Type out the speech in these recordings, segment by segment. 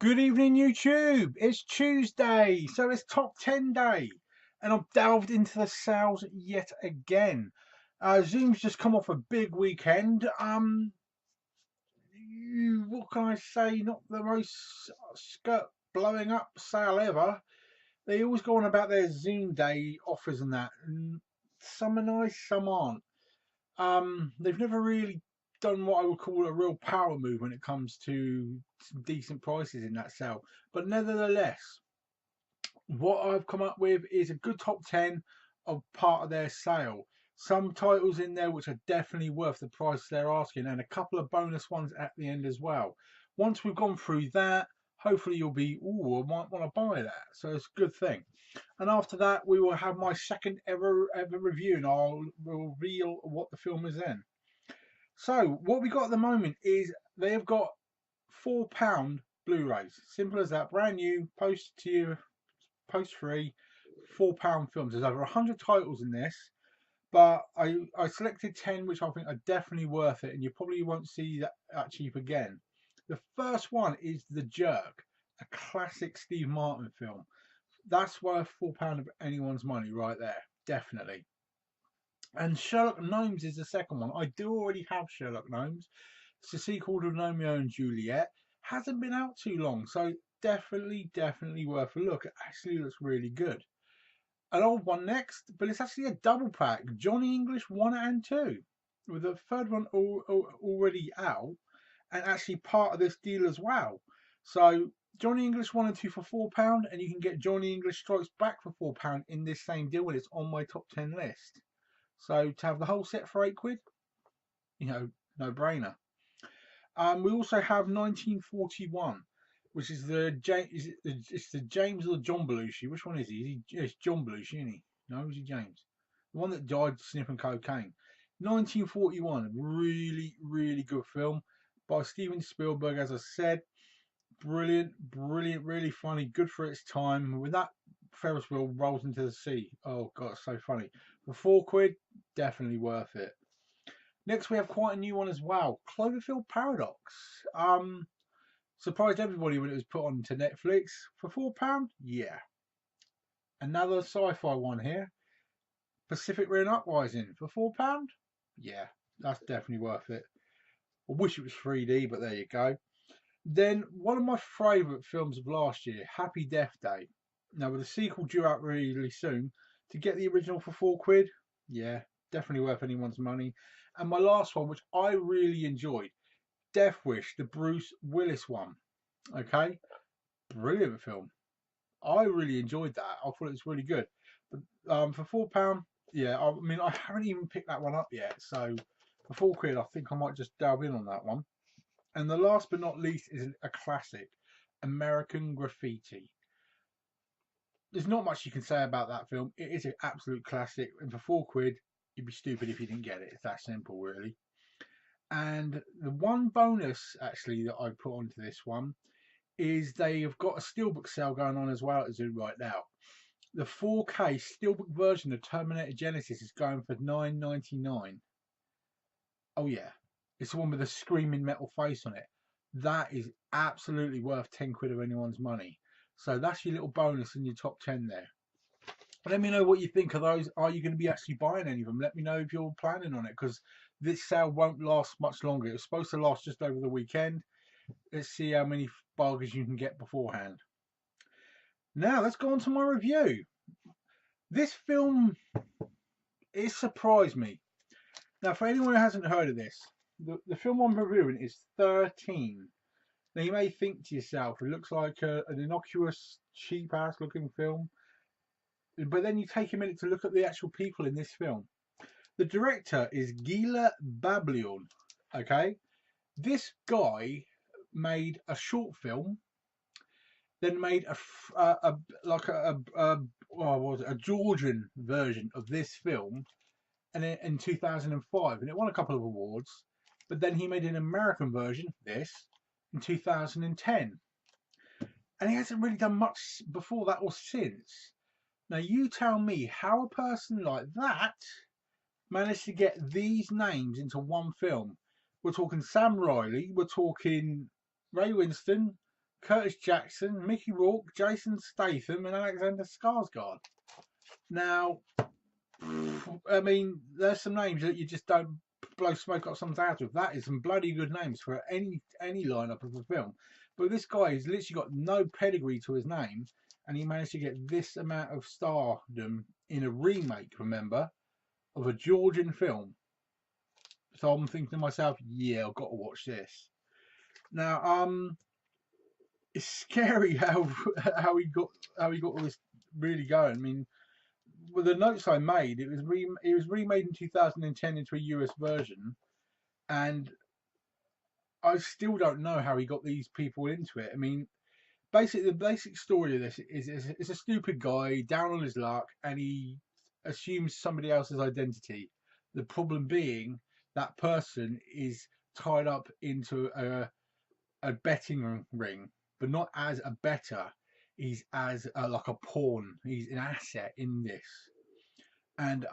Good evening, YouTube. It's Tuesday, so it's top 10 day, and I've delved into the sales yet again. Zoom's just come off a big weekend. What can I say? Not the most skirt blowing up sale ever. They always go on about their Zoom day offers and that, and some are nice, some aren't. They've never really done what I would call a real power move when it comes to some decent prices in that sale. But nevertheless, what I've come up with is a good top 10 of part of their sale. Some titles in there which are definitely worth the price they're asking, and a couple of bonus ones at the end as well. Once we've gone through that, hopefully you'll be, I might want to buy that. So it's a good thing. And after that, we will have my second ever review, and I'll reveal what the film is then. So what we got at the moment is they have got £4 Blu-rays. Simple as that. Brand new, post to you, post free, £4 films. There's over 100 titles in this, but I selected 10 which I think are definitely worth it, and you probably won't see that cheap again. The first one is The Jerk, a classic Steve Martin film. That's worth £4 of anyone's money right there, definitely. And Sherlock Gnomes is the second one. I do already have Sherlock Gnomes. It's a sequel to Romeo and Juliet. Hasn't been out too long, so definitely worth a look. It actually looks really good. An old one next, but it's actually a double pack. Johnny English 1 and 2, with the third one already out, and actually part of this deal as well. So Johnny English 1 and 2 for £4, and you can get Johnny English Strikes Back for £4 in this same deal, and it's on my top 10 list. So to have the whole set for £8, no brainer. We also have 1941, which is it's the James or John Belushi. Which one is he? It's John Belushi, isn't he? No, is he James? The one that died sniffing cocaine. 1941, really good film by Steven Spielberg. As I said, brilliant, really funny, good for its time. When that Ferris wheel rolls into the sea, oh god, it's so funny. For £4, definitely worth it. Next, we have quite a new one as well, Cloverfield Paradox. Surprised everybody when it was put onto Netflix for £4. Yeah, another sci-fi one here, Pacific Rim Uprising for £4. Yeah, that's definitely worth it. I wish it was 3D, but there you go. Then one of my favourite films of last year, Happy Death Day. Now with the sequel due out really soon, to get the original for £4, yeah, definitely worth anyone's money. And my last one, which I really enjoyed, Death Wish, the Bruce Willis one. Okay, brilliant film. I really enjoyed that. I thought it was really good. But for £4, yeah, I mean I haven't even picked that one up yet. So for £4, I think I might just delve in on that one. And the last but not least is a classic, American Graffiti. There's not much you can say about that film. It is an absolute classic, and for £4, you'd be stupid if you didn't get it. It's that simple, really. And the one bonus actually that I put onto this one is they have got a steelbook sale going on as well at Zoom right now. The 4K steelbook version of Terminator Genesis is going for $9.99. Oh yeah, it's the one with the screaming metal face on it. That is absolutely worth £10 of anyone's money. So that's your little bonus in your top 10 there. Let me know what you think of those. Are you going to be actually buying any of them? Let me know if you're planning on it, because this sale won't last much longer. It was supposed to last just over the weekend. Let's see how many bargains you can get beforehand. Now let's go on to my review. This film, it surprised me. Now for anyone who hasn't heard of this, the film I'm reviewing is 13. Now you may think to yourself, it looks like an innocuous, cheap ass looking film, but then you take a minute to look at the actual people in this film. The director is Gila Bablion. Okay, this guy made a short film, then made a Georgian version of this film, and in 2005, and it won a couple of awards. But then he made an American version, this, in 2010, and he hasn't really done much before that or since. Now you tell me how a person like that managed to get these names into one film. We're talking Sam Riley, we're talking Ray Winston, Curtis Jackson, Mickey Rourke, Jason Statham, and Alexander Skarsgård. Now, I mean, there's some names that you just don't blow smoke up someone's ass with. That is some bloody good names for any lineup of a film. But this guy has literally got no pedigree to his name, and he managed to get this amount of stardom in a remake, remember, of a Georgian film. So I'm thinking to myself, yeah, I've got to watch this. Now, it's scary how he got all this really going. I mean, with the notes I made, it was remade in 2010 into a US version, and I still don't know how he got these people into it. I mean, basically, the basic story of this is a stupid guy down on his luck, and he assumes somebody else's identity. The problem being that person is tied up into a betting ring, but not as a bettor. He's as like a pawn. He's an asset in this, and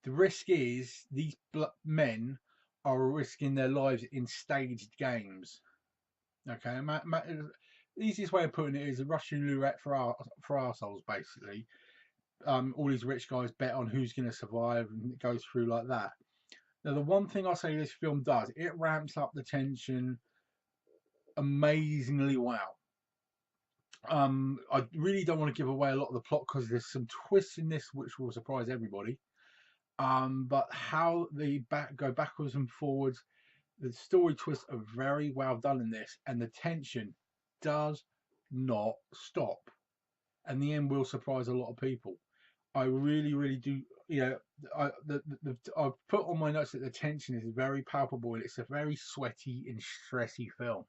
the risk is these men are risking their lives in staged games. Okay, the easiest way of putting it is a Russian roulette for assholes, basically. All these rich guys bet on who's going to survive, and it goes through like that. Now, the one thing I say this film does, it ramps up the tension amazingly well. I really don't want to give away a lot of the plot because there's some twists in this which will surprise everybody. But how they go backwards and forwards, the story twists are very well done in this, and the tension does not stop. And the end will surprise a lot of people. I really, really do. You know, I've put on my notes that the tension is very palpable, and it's a very sweaty and stressy film.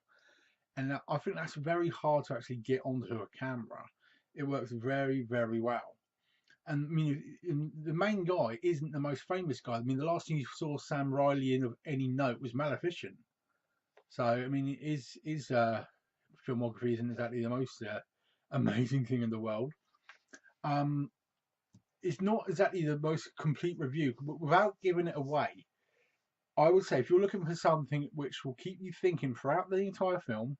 And I think that's very hard to actually get onto a camera. It works very, very well. And I mean, the main guy isn't the most famous guy. I mean, the last thing you saw Sam Riley in of any note was Maleficent. So I mean, his filmography isn't exactly the most amazing thing in the world. It's not exactly the most complete review, but without giving it away, I would say if you're looking for something which will keep you thinking throughout the entire film,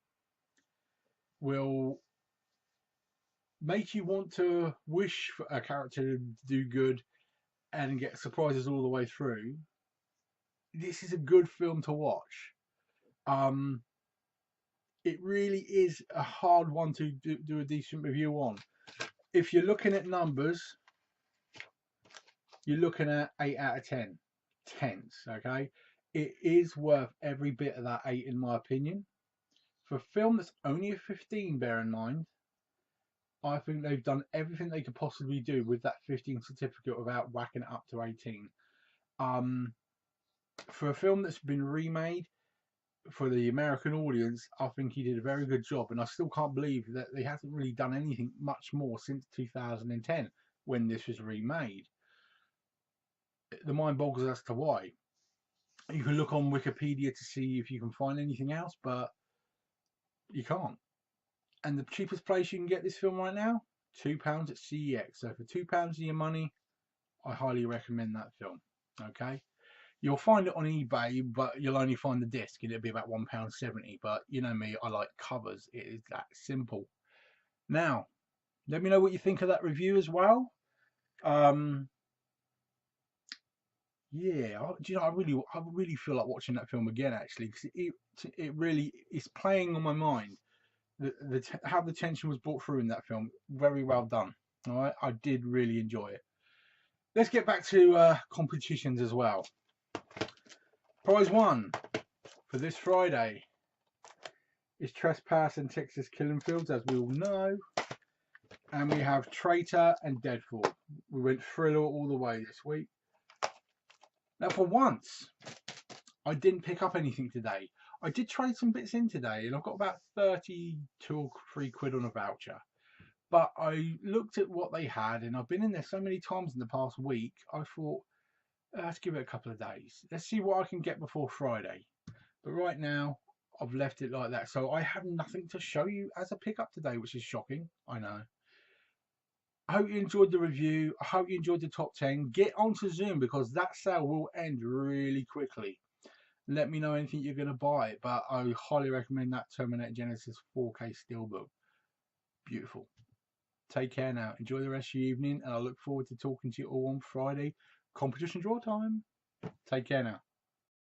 will make you want to wish for a character to do good and get surprises all the way through, this is a good film to watch. It really is a hard one to do a decent review on. If you're looking at numbers, you're looking at 8 out of 10. Tense, okay? It is worth every bit of that 8 in my opinion. For a film that's only a 15, bear in mind, I think they've done everything they could possibly do with that 15 certificate without whacking it up to 18. For a film that's been remade for the American audience, I think he did a very good job, and I still can't believe that they hasn't really done anything much more since 2010 when this was remade. The mind boggles as to why. You can look on Wikipedia to see if you can find anything else, but you can't. And the cheapest place you can get this film right now, £2 at CEX. So for £2 of your money, I highly recommend that film. Okay, you'll find it on eBay, but you'll only find the disc, and it'll be about £1.70. But you know me, I like covers. It is that simple. Now, let me know what you think of that review as well. Yeah, do you know, I really feel like watching that film again actually, because it really is playing on my mind. How the tension was brought through in that film, very well done. All right, I did really enjoy it. Let's get back to competitions as well. Prize one for this Friday is Trespass and Texas Killing Fields, as we all know, and we have Traitor and Deadfall. We went thriller all the way this week. Now, for once, I didn't pick up anything today. I did trade some bits in today, and I've got about 32 or 3 quid on a voucher. But I looked at what they had, and I've been in there so many times in the past week, I thought, let's give it a couple of days. Let's see what I can get before Friday. But right now, I've left it like that. So I have nothing to show you as a pickup today, which is shocking. I know. I hope you enjoyed the review. I hope you enjoyed the top 10. Get onto Zoom because that sale will end really quickly. Let me know anything you're going to buy, but I highly recommend that Terminator Genesis 4K Steelbook. Beautiful. Take care now. Enjoy the rest of your evening, and I look forward to talking to you all on Friday. Competition draw time. Take care now.